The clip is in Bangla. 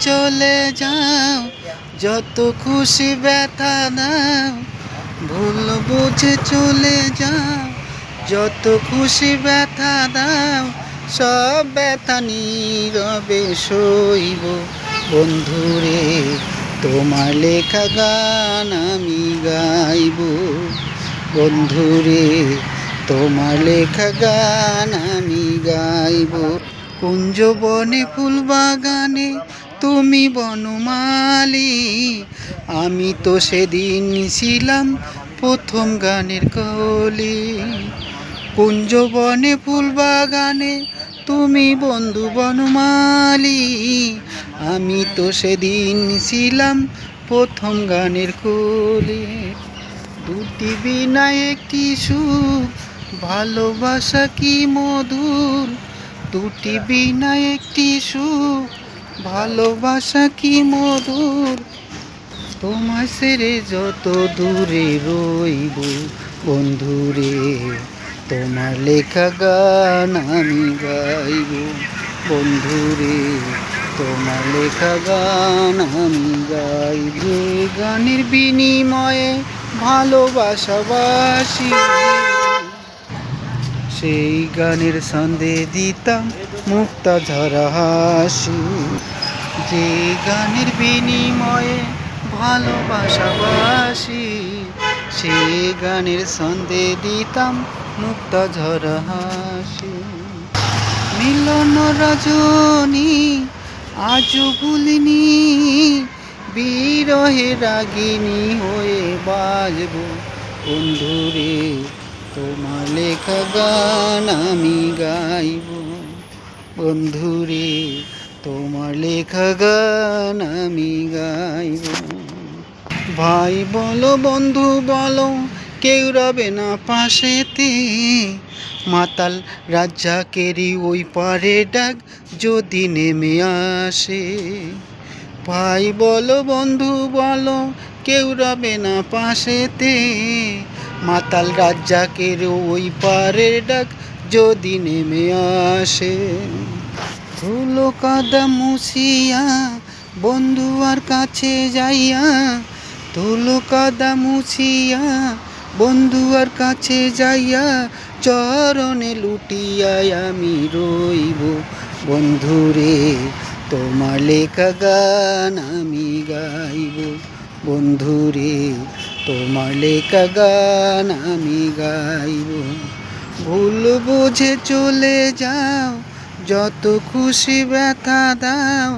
চলে যাও, যত খুশি ব্যথা দাও। ভুল বুঝে চলে যাও, যত খুশি ব্যথা দাও। সব ব্যথা নীরবে সইব বন্ধুরে, তোমার লেখা গান আমি গাইব বন্ধুরে, তোমার লেখা গান আমি গাইব। কুঞ্জ বনে ফুল বাগানে তুমি বনমালী, আমি তো সেদিন ছিলাম প্রথম গানের কলি। কুঞ্জ বনে ফুল বাগানে তুমি বন্ধু বনমালী, আমি তো সেদিন ছিলাম প্রথম গানের কলি। দুটি বিনা একটি সুখ, ভালোবাসা কি মধুর। দুটি বিনা একটি সুখ, ভালোবাসা কি মধুর। তোমায় ছেড়ে যত দূরে রইব বন্ধুরে, তোমার লেখা গান আমি গাইব বন্ধুরে, তোমার লেখা গান আমি গাইব। গানের বিনিময়ে ভালোবাসাবাসি, সেই গানের ছন্দে দিতাম মুক্তা ঝরা হাসি। যে গানের বিনিময়ে ভালোবাসাবাসি, সেই গানের ছন্দে দিতাম মুক্তা ঝরা হাসি। মিলন রজনী আজও ভুলিনি, বিরহে রাগিনী হয়ে বাজব বন্ধুরে, তোমার লেখা গান আমি গাইব বন্ধুরে, তোমার লেখা গান আমি গাইব। ভাই বলো বন্ধু বলো, কেউ রবে না পাশেতে। মাতাল রাজ্জাকেরই ওই পারে ডাক যদি নেমে আসে। ভাই বলো বন্ধু বলো, কেউ রবে না পাশেতে। মাতাল রাজ্জাকের ওই পারে ডাক যদি নেমে আসে। ধুলো কাদা মুছিয়া বন্ধু আর কাছে যাইয়া, ধুলো কাদা মুছিয়া বন্ধু আর কাছে যাইয়া, চরণে লুটিয়া আমি রইব বন্ধুরে, তোমার লেখা গান আমি গাইব বন্ধুরে, তোমার লেখা গান আমি গাইব। ভুল বুঝে চলে যাও, যত খুশি ব্যথা দাও।